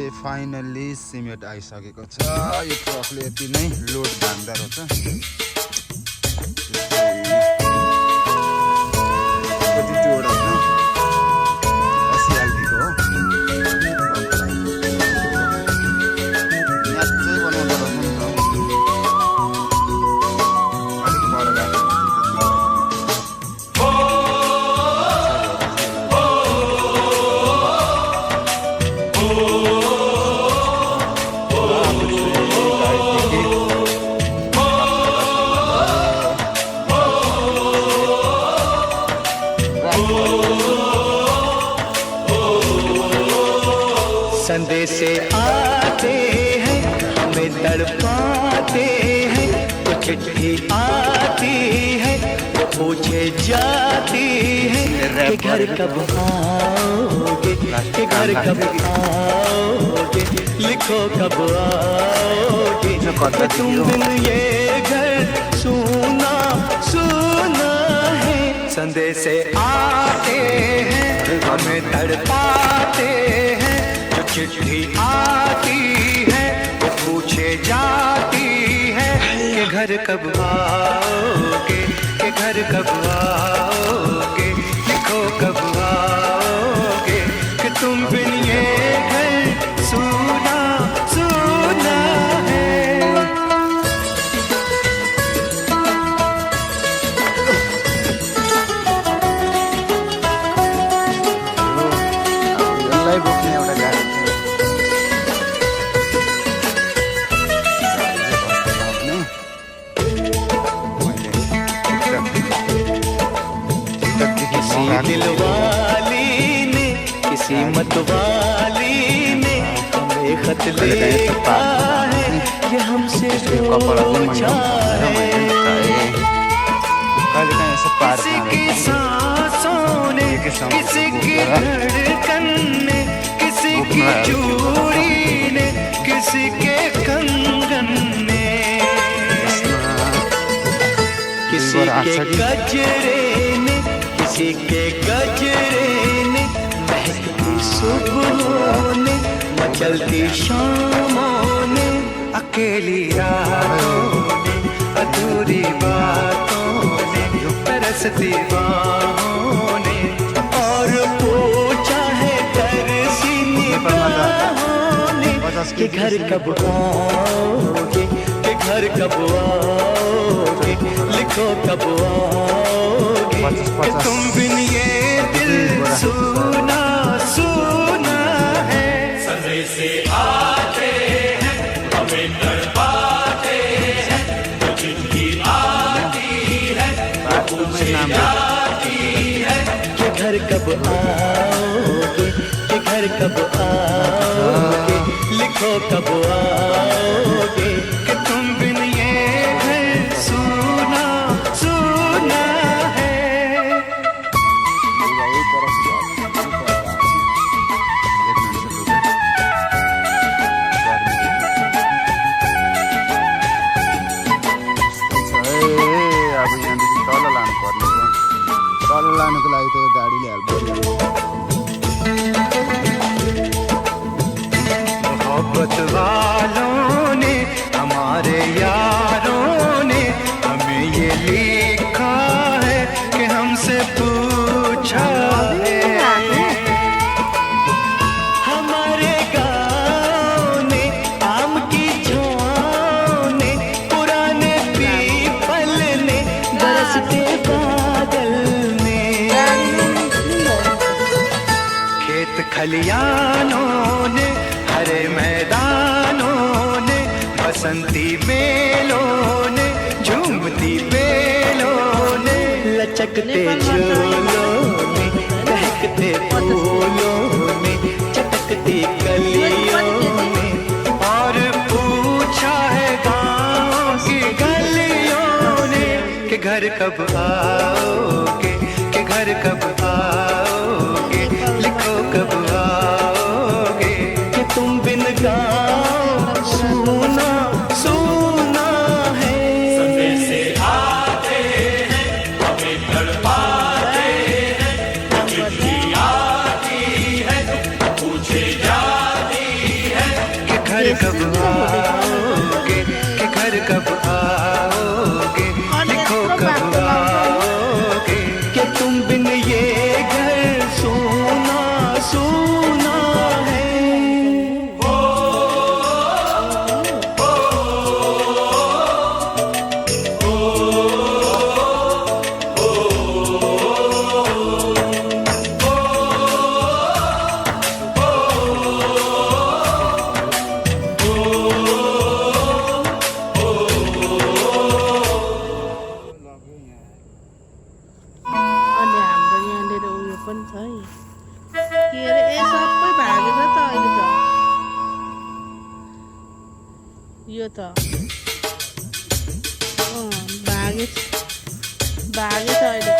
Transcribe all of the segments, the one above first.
Finally cement आइसकेको छ। यो ट्रकले यति नै लोड धान्दा रहेछ। कति जोडा छ 80 आइदिएको हो। यहाँ चाहिँ बनाउँदा रहेछ नि त। अलिक पर गएको संदेशे आते हैं हमें तड़पाते हैं, तो चिट्ठी आती है वो पूछे जाती है कि घर कब आओगे, कि घर कब आओगे, लिखो कब आओगे, कि तुम बिन ये घर सुना सुना है। संदेशे आते हैं हमें तड़पाते हैं, चिट्ठी आती है वो पूछे जाती है कि घर कब आओगे, कि घर कब आओगे, लिखो कब आओगे, कि तुम बिन ये घर सुना सुना है। दिलवाली ने किसी मतवाली ने हमें खत लिखा है, ये हमसे पूछा है। किसी की सांसों ने, किसी की धड़कन ने, किसी की चूड़ी ने, किसी के कंगन ने, किसी के गजरे ने, किसी के गजरे ने, महकती सुबहों ने, मचलती शामों ने, अकेली रातों ने, अधूरी बातों ने, तरसती बाहों ने, और पूछा है तरसी निगाहों ने कि घर कब आओगे, कि घर कब आओगे, लिखो कब आओगे, कि तुम बिन ये दिल सुना सुना है। संदेशे आते हैं हमें तड़पाते हैं, तो चिट्ठी आती है वो पूछे जाती है कि घर कब आओगे, कि घर कब आओगे, लिखो कब आओगे, कि तुम बिन ये घर सुना सुना है। अब यहाँदेखि तल लानु पर्ने छ। तल लानुको लागि त यो गाडीले हेल्प गर्छ। मोहब्बत वालों ने, हमारे यारों ने हमें ये लिखा है कि हमसे पूछा है। हमारे गाँव ने, आम की छाँव ने, पुराने पीपल ने, बरसते बादल ने, खेत खलियानों ने, हरे मैदानों ने, बसंती बेलों ने, झूमती बेलों ने, लचकते झूलों ने, महकते फूलों ने, चटकती कलियों ने, और पूछा है गाँव की गलियों ने कि घर कब आओगे, कि घर कब आओगे, लिखो कब आओगे, कि तुम बिन गाँव सुना सुना है। संदेशे आते हैं हमें तड़पाते हैं, तो चिट्ठी आती है पूछे जाती है তো ബാഗ് സൈഡ്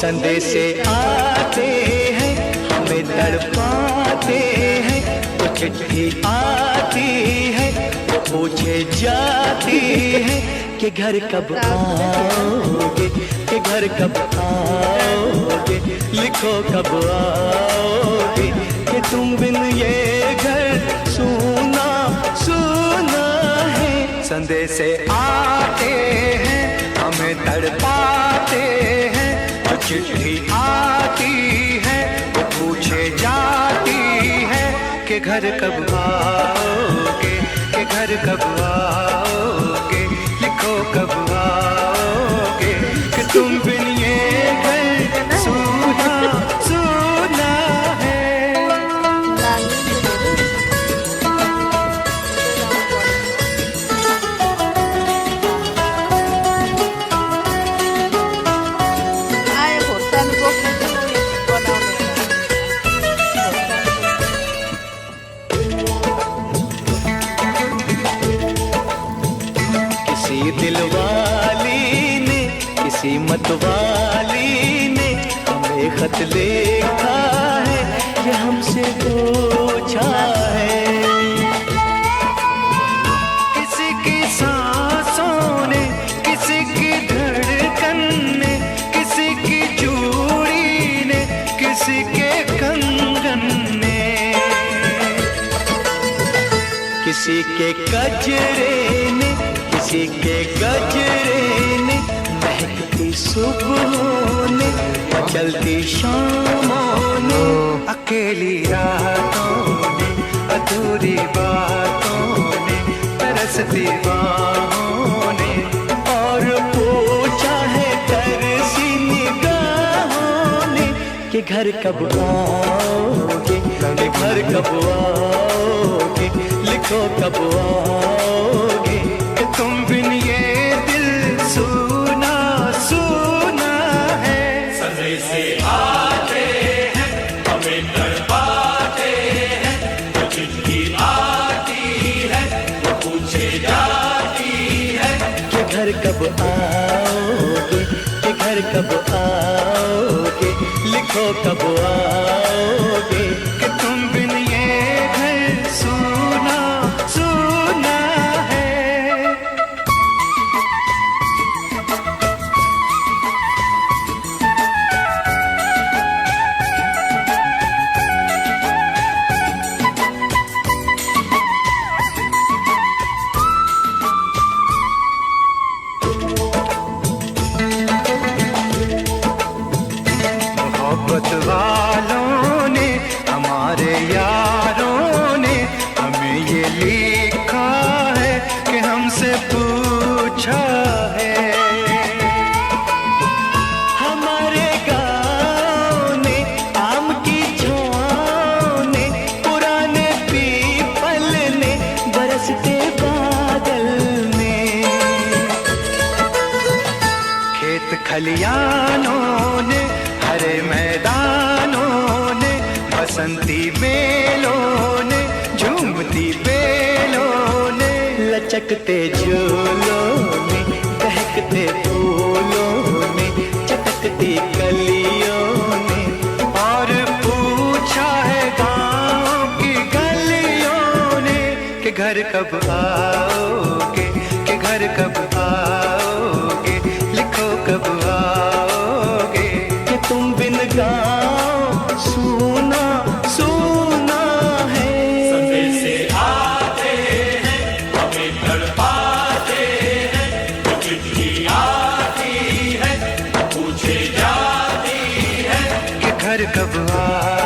संदेशे आते हैं हमें तड़पाते हैं, तो चिट्ठी आती है तो पूछे जाती है कि घर कब आओगे, कि घर कब आओगे, लिखो कब आओगे, कि तुम बिन ये घर सूना सूना है। संदेशे आते हैं हमें तड़पाते हैं, चिट्ठी आती है वो पूछे जाती है कि घर कब आओगे, कि घर कब आओगे, लिखो कब आओगे, कि तुम बिन ये घर सूना सूना है। दिल वाली ने किसी मत वाली ने हमें खत लिखा है, ये हमसे पूछा है। किसी की सांसों ने, किसी की धड़कन ने, किसी की चूड़ी ने, किसी के कंगन ने, किसी के गजरे ने, किसी के गजरे ने, महकती सुबहों ने, चलती शामों ने, अकेली रातों ने, अधूरी बातों ने, तरसती बाहों ने, और पूछा है तरसी निगाहों ने कि घर कब आओगे, कि घर कब आओगे, लिखो कब आओगे, तुम बिन ये दिल सूना सूना है। संदेशे आते हैं हमें तड़पाते हैं, तो चिट्ठी आती है वो पूछे जाती है कि घर कब आओगे, कि घर कब आओगे, लिखो कब आओगे, कि तुम बिन ये घर सूना सूना है। मोहब्बत वालों ने, हमारे यारों ने हमें ये लिखा है कि हमसे पूछा है। हमारे गाँव ने, आम की छाँव ने, पुराने पीपल ने, बरसते बादल ने, खेत खलियानों ने, हरे मैदानों ने, बसंती बेलों ने, झूमती बेलों ने, लचकते झूलों ने, दहकते फूलों ने, चटकती कलियों ने, और पूछा है गाँव की गलियों ने कि घर कब आओगे, कि घर कब आओगे, लिखो कब आओगे, कि तुम बिन गाँव सूना सूना है। संदेशे आते हैं हमें तड़पाते हैं, तो चिट्ठी आती है पूछे जाती है कि घर कब आओगे,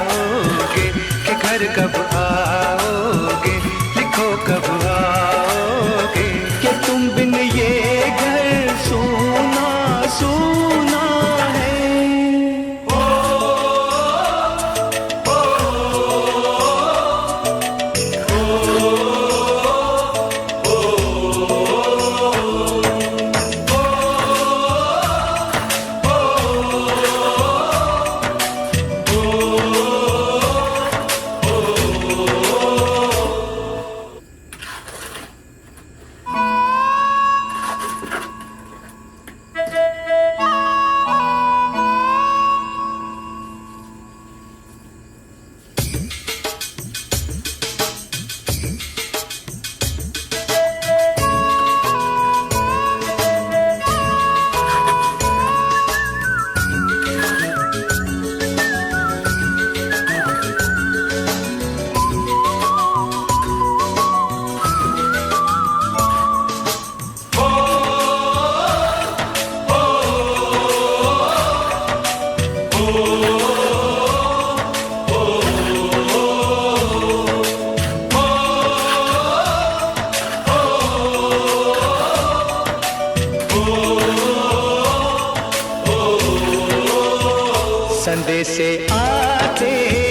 संदेशे आते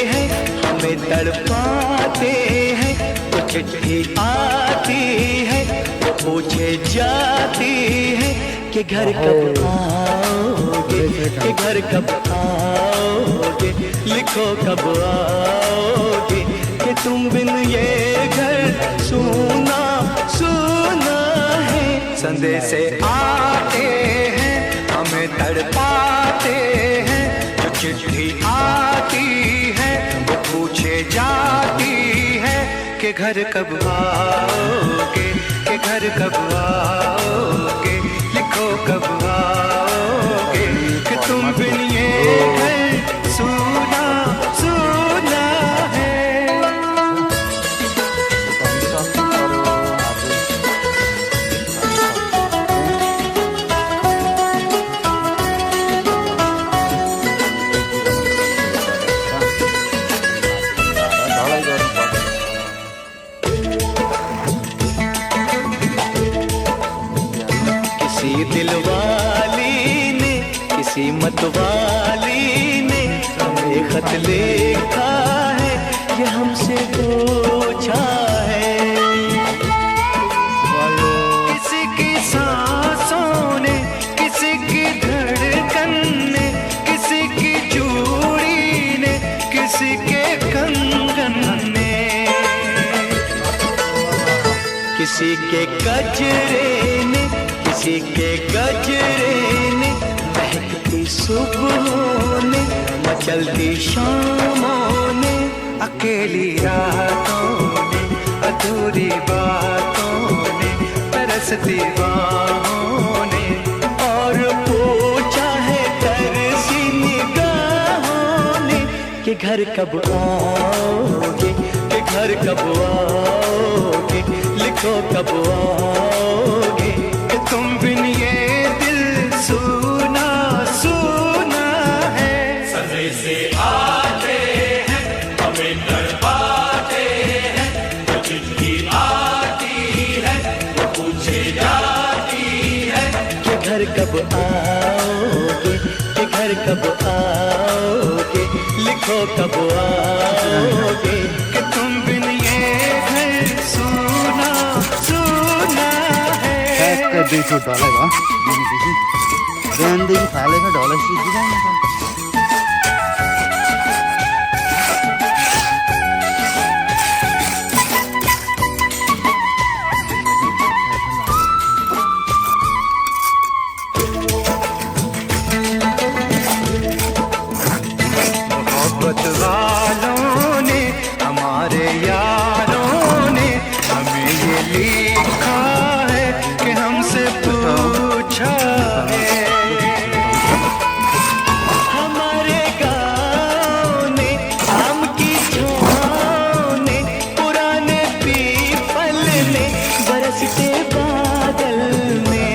हैं हमें तड़पाते हैं, तो चिट्ठी आती है वो पूछे जाती है कि घर कब आओगे, कि घर कब आओगे, लिखो कब आओगे, कि तुम बिन ये घर सूना सूना है। संदेशे आते हैं हमें तड़पाते हैं, जो चिट्ठी आती है वो पूछे जाती है कि घर कब आओगे, कि घर कब आओगे, लिखो कब आओगे, कि तुम बिन ये घर सूना सूना है। किसी दिलवाली ने, किसी मतवाली ने हमें खत लिखा है, ये हमसे पूछा है। किसी की सांसों ने, किसी की धड़कन ने, किसी की चूड़ी ने, किसी के कंगन ने, किसी के गजरे ने, किसी के गजरे ने, महकती सुबहों ने, मचलती शामों ने, अकेली रातों ने, अधूरी बातों ने, तरसती बाहों ने, और पूछा है तरसी निगाहों ने कि घर कब आओगे, कि घर कब आओगे, लिखो कब आओगे, कि तुम बिन ये दिल सूना सूना है। संदेशे आते हैं हमें तड़पाते हैं, जो चिट्ठी आती है वो पूछे जाती है कि घर कब आओगे, कि घर कब आओगे, लिखो कब आओगे, कि तुम बिन ये घर सूना सूना है। देखो डलेगा देखी फालेगा डॉलर मोहब्बत वालों ने, हमारे यारों ने हमें ये लिखा है कि हमसे पूछा है। हमारे गाँव ने, आम की छाँव ने, पुराने पीपल ने, बरसते बादल ने,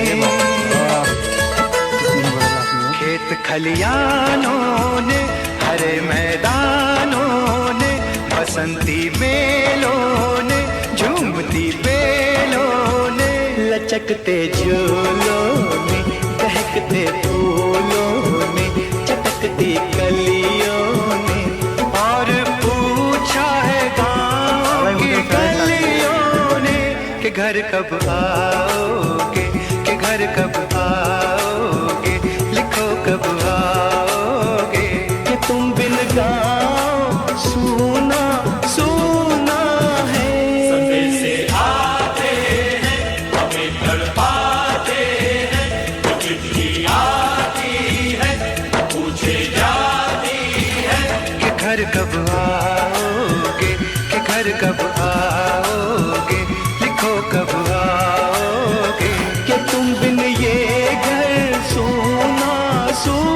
खेत खलियानों ने, हरे मैदानों ने, बसंती बेलों ने, झूमती बेलों ने, लचकते झूलों ने, दहकते फूलों ने, चटकती कलियों ने, और पूछा है गाँव की गलियों ने कि घर कब आओगे, कि घर कब आओगे, लिखो कब आओगे, कि तुम बिन गाँव सूना सूना है। संदेशे आते हैं हमें तड़पाते हैं, जो चिट्ठी आती है पूछे जाती है कि घर कब आओगे, कि घर कब आओगे, लिखो कब आओगे, कि तुम बिन ये घर सूना सूना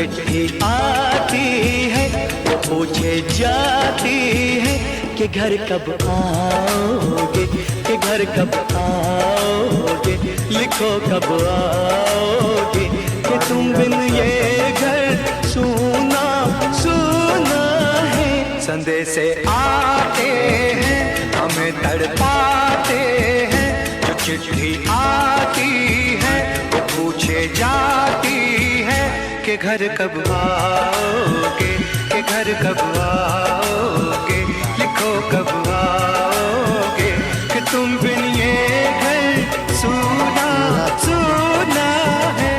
चिट्ठी आती है वो पूछे जाती है कि घर कब आओगे, कि घर कब आओगे, लिखो कब आओगे, कि तुम बिन ये घर सूना सूना है। संदेश आते हैं हमें तड़पाते हैं, जो चिट्ठी आती है वो पूछे जाती है कि घर कब आओगे, कि घर कब आओगे, लिखो कब आओगे, कि तुम बिन ये घर सूना सूना है।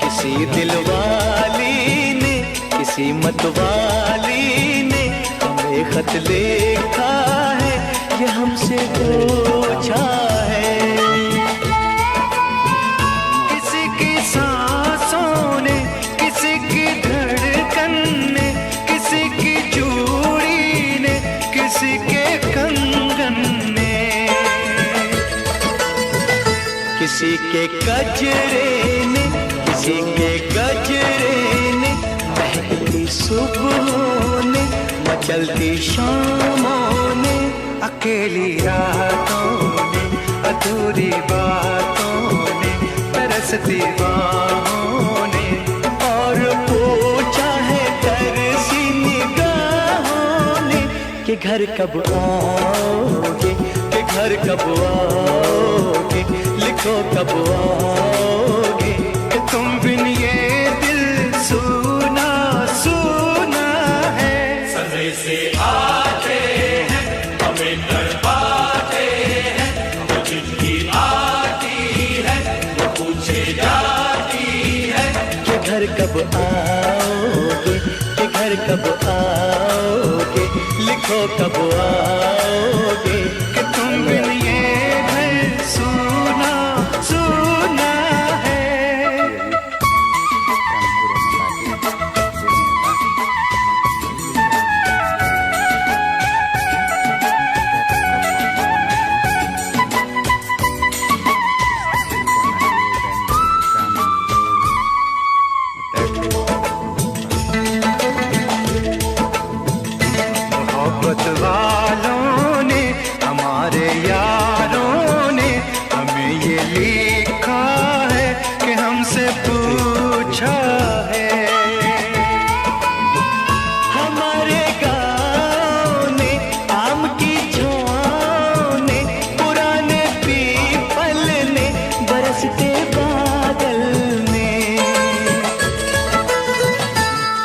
किसी दिलवाली ने, किसी मतवाली ने हमें खत लिखा है, ये हमसे पूछा है। किसी की सांसों ने, किसी की धड़कन ने, किसी की चूड़ी ने, किसी के कंगन ने, किसी के गजरे ने, किसी के गजरे ने, महकती सुबहों ने, मचलती शामों ने, अकेली रातों ने, अधूरी बातों ने, तरसती बाहों ने, और पूछा है तरसी निगाहों ने कि घर कब आओगे, कि घर कब आओगे, लिखो कब आओगे, कि तुम बिन ये दिल सूना सूना है। समय से आते हैं हमें तड़पाते हैं, वो चिट्ठी आती है वो पूछे जाती है कि घर कब आओगे, कि घर कब आओगे, लिखो कब आओगे, कि तुम बिन ये घर सूना सूना है। मोहब्बत वालों ने, हमारे यारों ने हमें ये लिखा है कि हमसे पूछा है। हमारे गाँव ने, आम की छाँव ने, पुराने पीपल ने, बरसते बादल ने,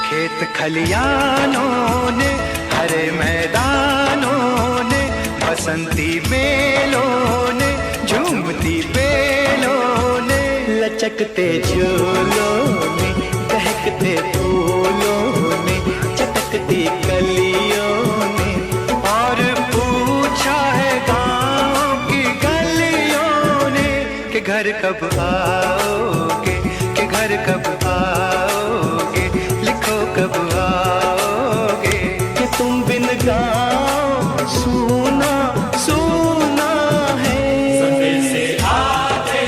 खेत खलियानों ने, हरे मैदानों ने, बसंती बेलों ने, झूमती बेलों ने, लचकते झूलों ने, बहकते फूलों ने, चटकती कलियों ने, और पूछा है गाँव की गलियों ने कि घर कब आओगे, कि घर कब आओगे, लिखो कब आओगे, कि तुम बिन गाँव सूना सूना है। समय से आते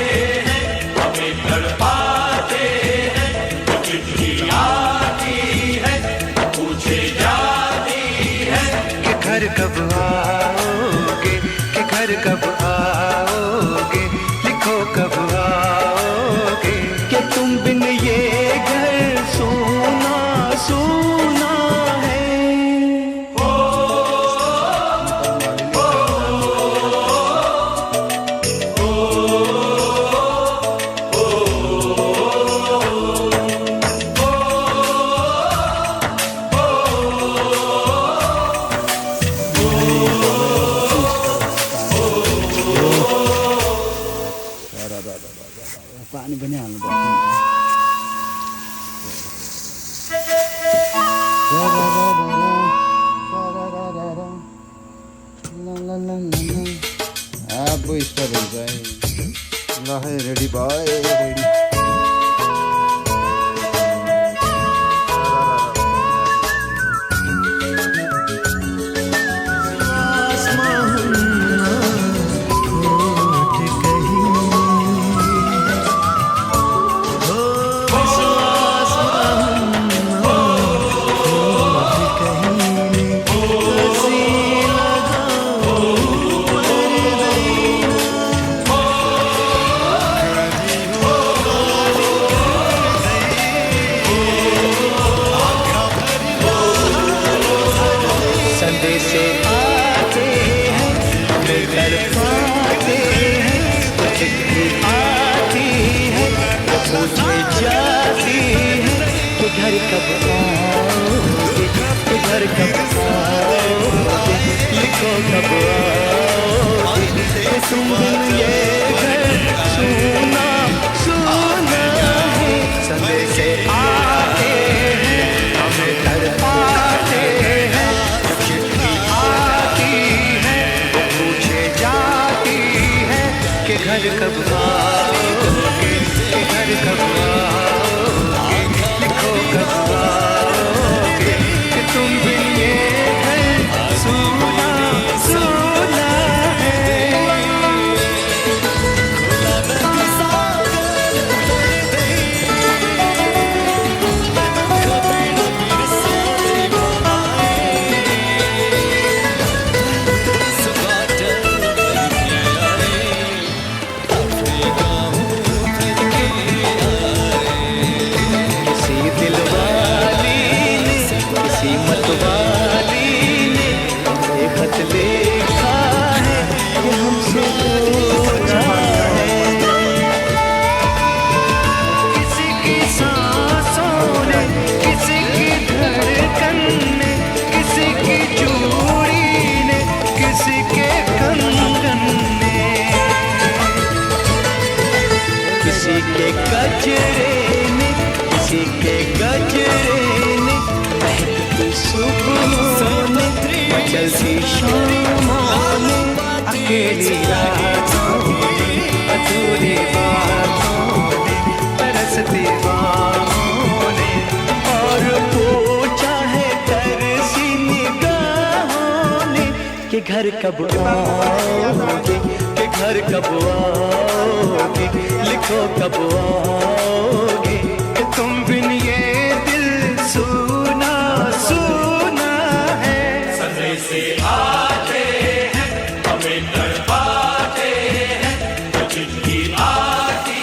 हैं हमें तड़पाते हैं, वो चिट्ठी आती है वो पूछे जाती है कि घर कब आओगे, कि घर कब आओगे, लिखो कब आओगे, कि तुम बिन ये घर सूना सूना है। पानी पनि हाल्नु पर्छ। सब स्टार हो जाए ला है रेडी बाय रेडी घर कब आओगे, घर कब आओगे, लिखो कब आओगे, तुम बिन ये घर सुना सुना है। संदेश आते हैं हमें घर पाते हैं, चिट्ठी आती है वो पूछे जाती है कि घर कब आओगे, घर कब आओगे, लिखो कब आओगे, कि तुम बिन ये घर सुना सुना है। किसी के गजरे ने, किसी के गजरे ने, बहती सुबह ने, चलती शामों ने, अकेली रातों ने, अधूरी बातों ने, तरसती बाहों ने, और पूछा है तरसी निगाहों ने कि घर कब आओगे, कि घर कब आओगे, लिखो कब आओगे, कि तुम बिन ये दिल सुना सुना है। संदेश आते हैं हमें तड़पाते हैं, वो चिट्ठी आती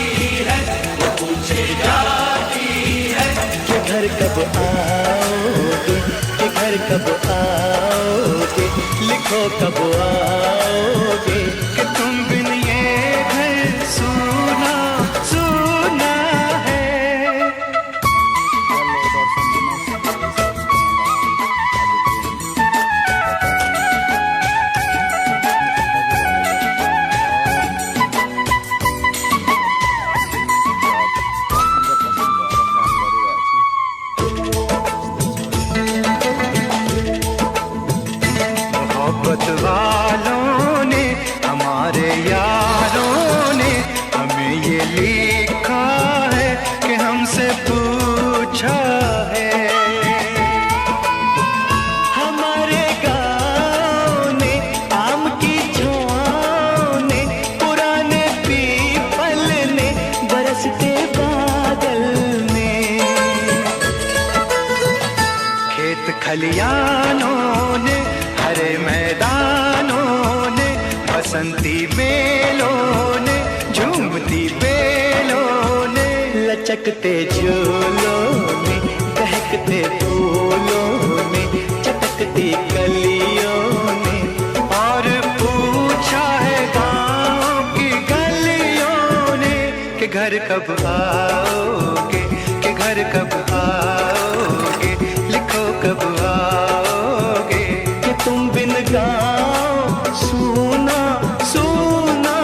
है वो पूछे जाती है कि घर कब आओगे, कि घर कब आओगे, लिखो कब आओगे, कि तुम बिन ये घर सुना सुना है। मोहब्बत वालों ने, हमारे यारों ने हमें ये लिखा है कि हमसे पूछा है। हमारे गाँव ने, आम की छाँव ने, पुराने पीपल ने, बरसते बादल ने, खेत खलियानों ने, हरे मैदानों ने, बसंती बेलों ने, झूमती बेलों ने, लचकते झूलों ने, दहकते फूलों ने, चटकती कलियों ने, और पूछा है गाँव की गलियों ने कि घर कब आओगे, कि घर कब आओगे, लिखो कब आओगे, कि तुम बिन गाँव सुना सुना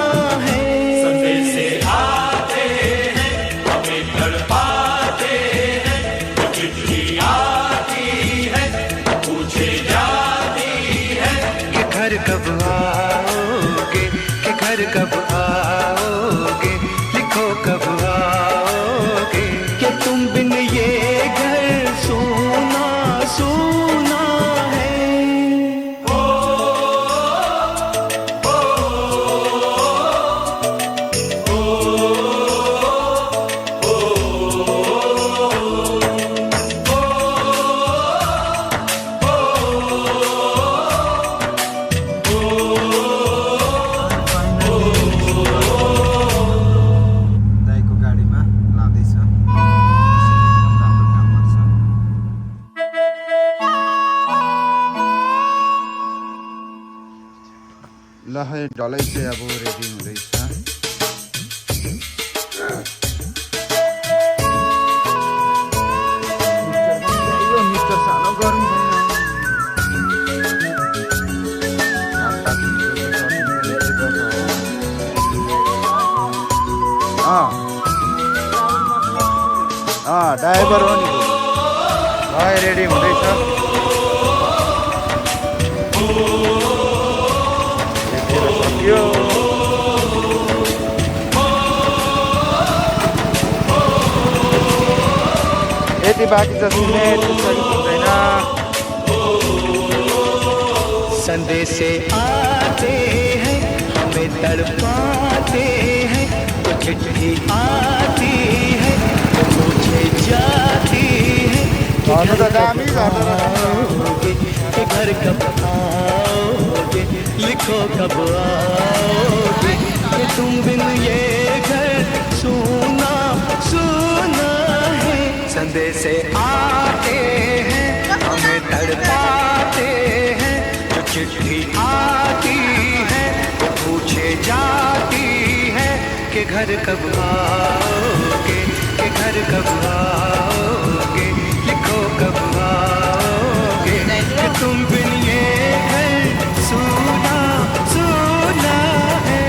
है। संदेश आते हैं हमें तड़पाते हैं, वो चिट्ठी आती है पूछे जाती है कि घर कब आओगे, कि घर ढलै चाहिँ अब रेडी हुँदैछ। मिक्सचर सानो गरौँ ड्राइभर हो नि रेडी हुँदैछ। सक्यो यति बाँकी छ सिमेन्ट हुँदैन। संदेश आते हैं हमें तड़पाते हैं, तो चिट्ठी आती है तो मुझे जाती है कि घर कब आओगे, लिखो कब आओगे, कि तुम बिन ये घर सुना सुना है। संदेश आते हैं हमें तड़पाते हैं, जो चिट्ठी आती है तो पूछे जाती है कि घर कब आओगे, कि घर कब आओगे, लिखो कब आओगे, कि तुम बिन ये घर सुना सुना है।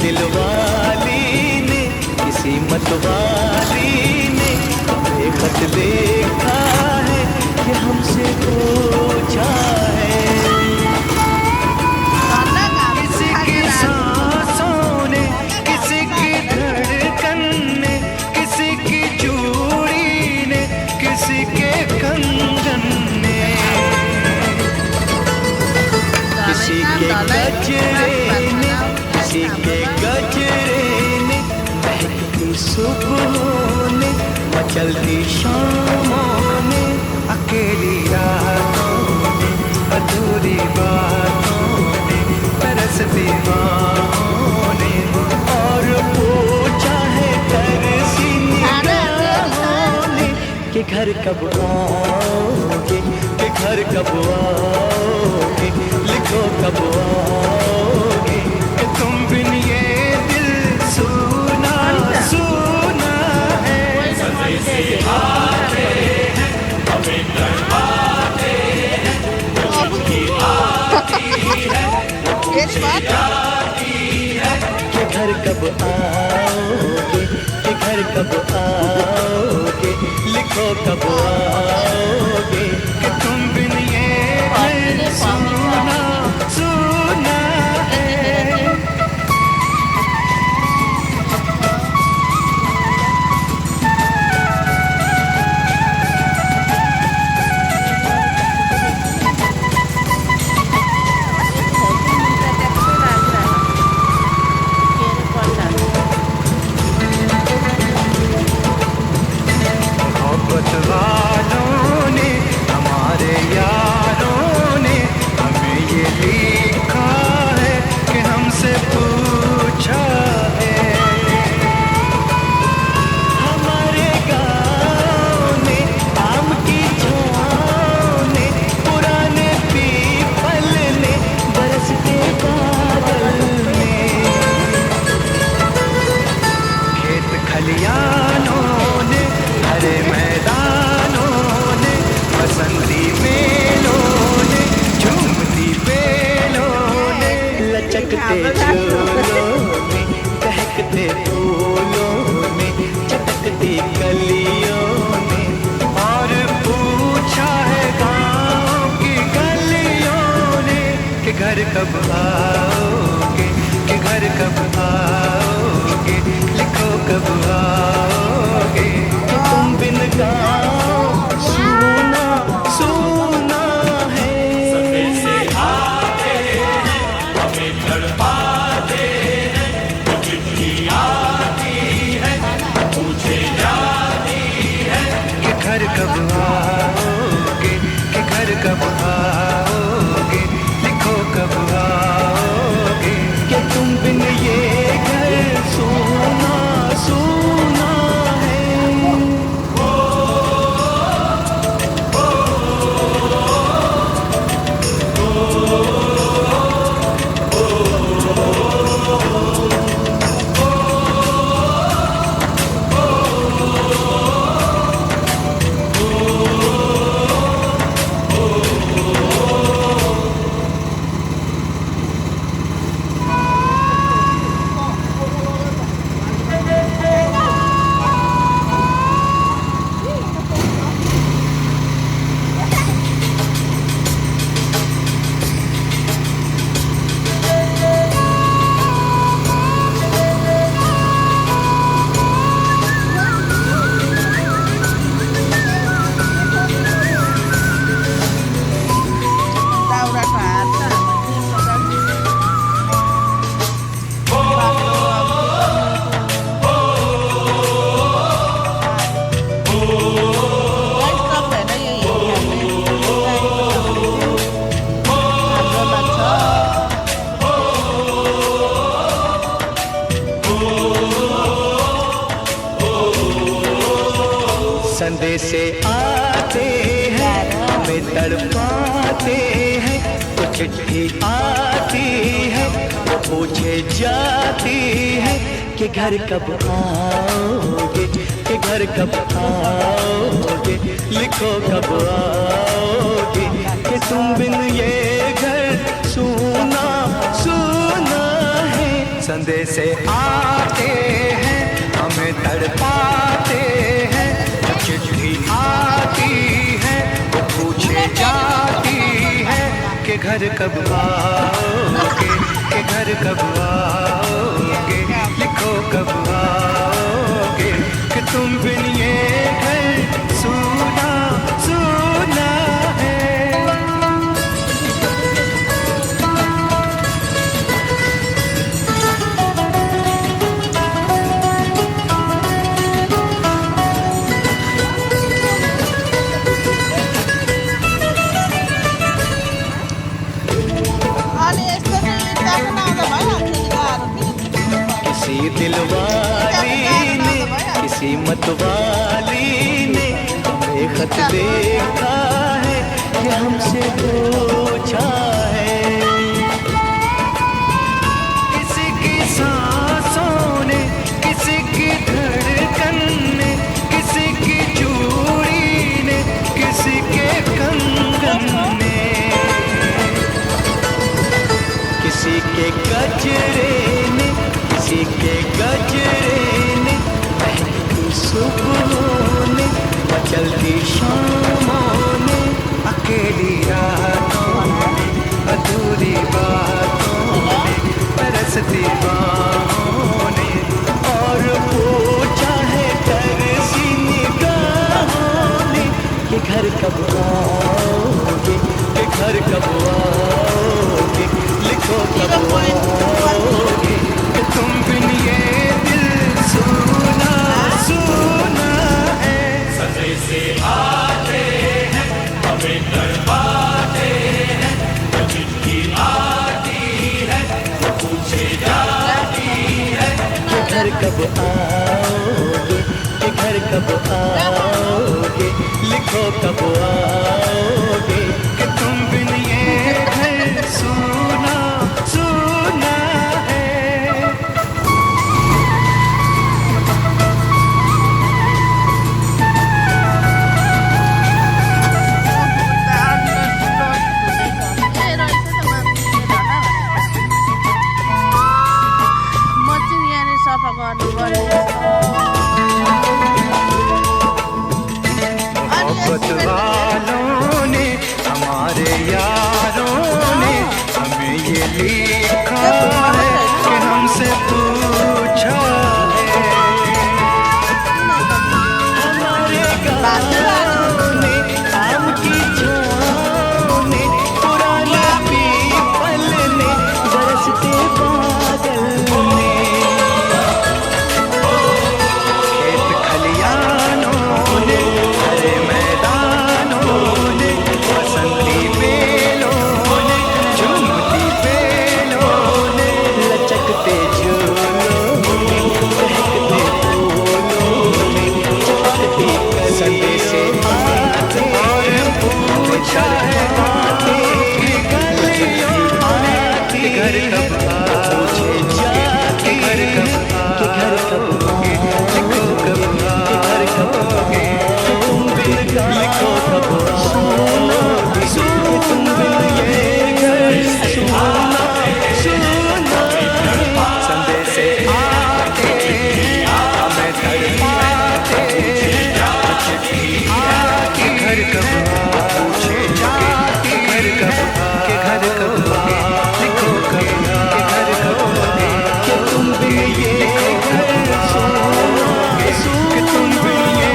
दिलवाली ने किसी मतवाली ने ये खत देखा है कि हमसे पूछा है। किसी की सांसों ने, किसी की धड़कन ने, किसी की चूड़ी ने, किसी के कंगन ने, किसी के गजरे ने, किसी के गजरे ने, महकती सुबहों ने, मचलती शामों ने, अकेली रातों ने, अधूरी बातों ने, तरसती बाहों ने, और पूछा है तरसी निगाहों ने कि घर कब आओगे, कि घर कब आओगे, लिखो कब आओगे, कि तुम बिन ये दिल सुना सुना है। संदेश आते हैं हमें तड़पाते हैं, जो चिट्ठी आती है वो पूछे जाती है कि घर कब आओगे, कि घर कब आओगे, लिखो कब आओगे, कि तुम बिन ये दिल सुना सुना है। मोहब्बत वालों ने, हमारे यारों ने हमें ये लिखा है कि हमसे पूछा है। हमारे गाँव ने, आम की छाँव ने, पुराने पीपल ने, बरसते बादल ने, खेत खलियानों ने, हरे मैदानों ने, बसंती बेलों ने, झूमती बेलों ने, लचकते झूलों में, दहकते फूलों में, चटकती कलियों ने, और पूछा है गाँव की गलियों ने कि घर कब आओगे, कि घर कब आओगे, लिखो कब आओगे, कि तुम बिन गाँव सुना सुना है। संदेश आते हैं हमें तड़पाते हैं, जो चिट्ठी आती है पूछे जाती है कि घर कब आओगे। संदेशे आते हैं हमें तड़पाते हैं, तो चिट्ठी आती है वो पूछे जाती है कि घर कब आओगे, कि घर कब आओगे, लिखो कब आओगे, कि तुम बिन ये घर सूना सूना है। संदेशे आते हैं हमें तड़पाते हैं, चिट्ठी आती है वो पूछे जाती है कि घर कब आओगे, कि घर कब आओगे, लिखो कब आओगे, कि तुम बिन ये घर सूना सूना है। किसी दिलवाली ने, किसी मतवाली ने हमें खत देखा है कि हमसे पूछा है। किसी की सांसों ने, किसी की धड़कन ने, किसी की चूड़ी ने, किसी के कंगन ने, किसी के गजरे ने, किसी के गजरे ने, महकती सुबहों ने, मचलती शामों ने, अकेली रातों ने, अधूरी बातों ने, तरसती बाहों ने, और पूछा है तरसी निगाहों ने कि घर कब आओगे, कि घर कब आओगे, लिखो कब आओगे, कि तुम बिन ये दिल सूना सूना है। संदेशे आते हैं हमें तड़पाते हैं, तो चिट्ठी आती है वो पूछे जाती है कि घर कब आओगे, कि घर कब आओगे, लिखो कब आओगे, कि तुम बिन ये घर सूना सूना है। म चाहिँ यहाँनिर सफा गर्नु पर्ने मोहब्बत वालों ने, हमारे यारों ने हमें ये लिखा है कि हमसे पूछा है। हमारे गाँव ने, आम की छाँव ने, पुराने पीपल ने, बरसते बादल ने, खेत खलियानों ने, हरे मैदानों ने, बसंती बेलों ने, झूमती बेलों ने, लचकते झूलों ने, बहकते फूलों ने, चमकती संदेशे आते और पूछा है बातें गलियों आती, घर कब पूछे जाती, घर कब कि घर कब लिखो कब, कि घर कब तुम बिन लिखो कब आओगे, कि तुम बिन ये घर सूना सूना है। संदेशे आते हमें तड़पाते हैं, चिट्ठी आती, घर कब पूछे जाती, घर कब, कि घर कब लिखो कब, कि घर कब, कि तुम बिन ये घर सूना, कि तुम बिन ये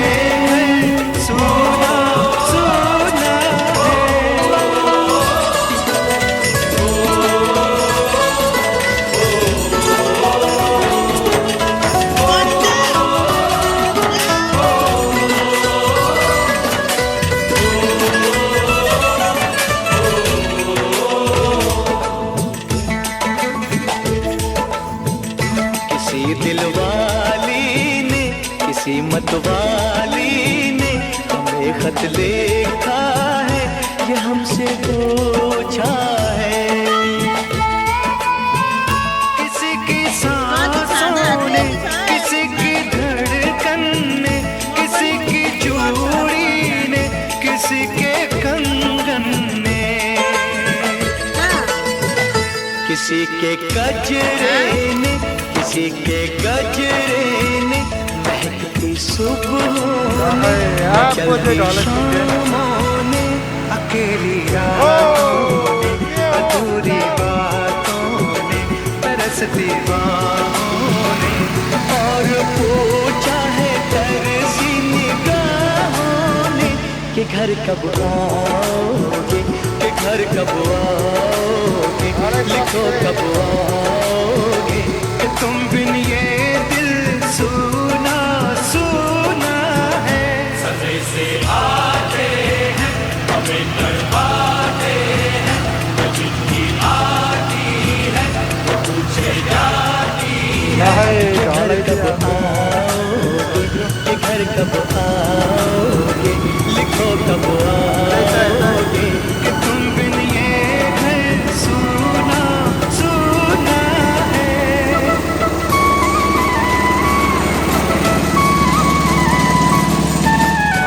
घर सूना सूना है। किसी दिलवाली ने, किसी मतवाली ने खत लिखा है ये हमसे पूछा है। किसी की सांसों ने, किसी की धड़कन ने, किसी की चूड़ी ने, किसी के कंगन ने, किसी के गजरे ने, किसी के गजरे ने, महकती सुबहों ने, चलती शामों ने, अकेली रातों ने, अधूरी बातों ने, तरसती बाहों ने, और पूछा है तरसी निगाहों ने कि घर कब आओगे, कि घर कब आओगे, लिखो कब आओगे, कि तुम बिन ये दिल सुना सुना है। सजे से आते हैं हमें तड़पाते हैं, वो चिट्ठी आती है वो पूछे जाती है। घर कब आओगे, कि घर कब आओगे, लिखो कब आओगे, कि तुम बिन ये घर सुना सुना है।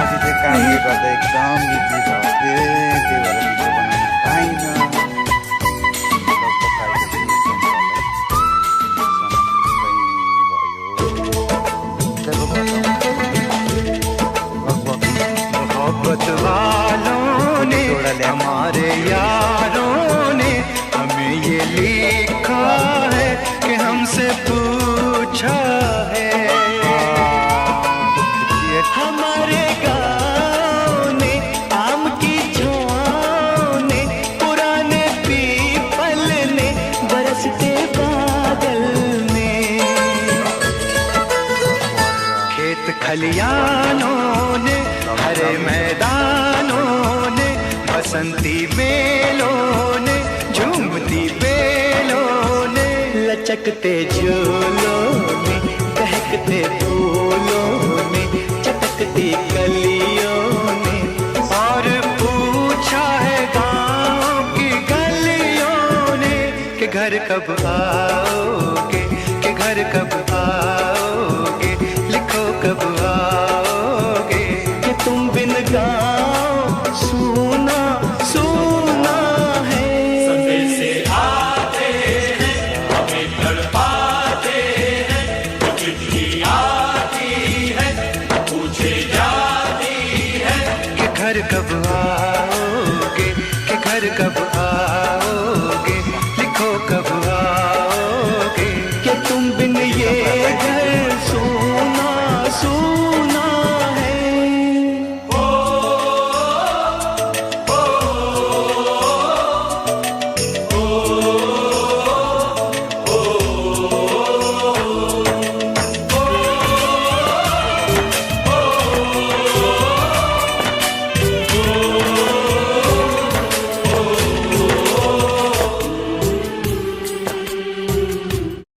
अझै चाहिँ कामले गर्दा एकदम बिजी भएको थिएँ, त्यही भएर भिडियो बनाउन पाइनँ। मोहब्बत वालों ने, हमारे यारों ने हमें ये लिखा है कि हमसे पूछा है। हमारे गाँव ने, आम की छाँव ने, पुराने पीपल ने, बरसते बादल ने, खेत खलियानों ने, हरे मैदानों ने, बसंती बेलों ने, झूमती बेलों ने, लचकते झूलों ने, दहकते फूलों ने, चटकती कलियों ने, और पूछा है गाँव की गलियों ने कि घर कब आओगे, कि घर कब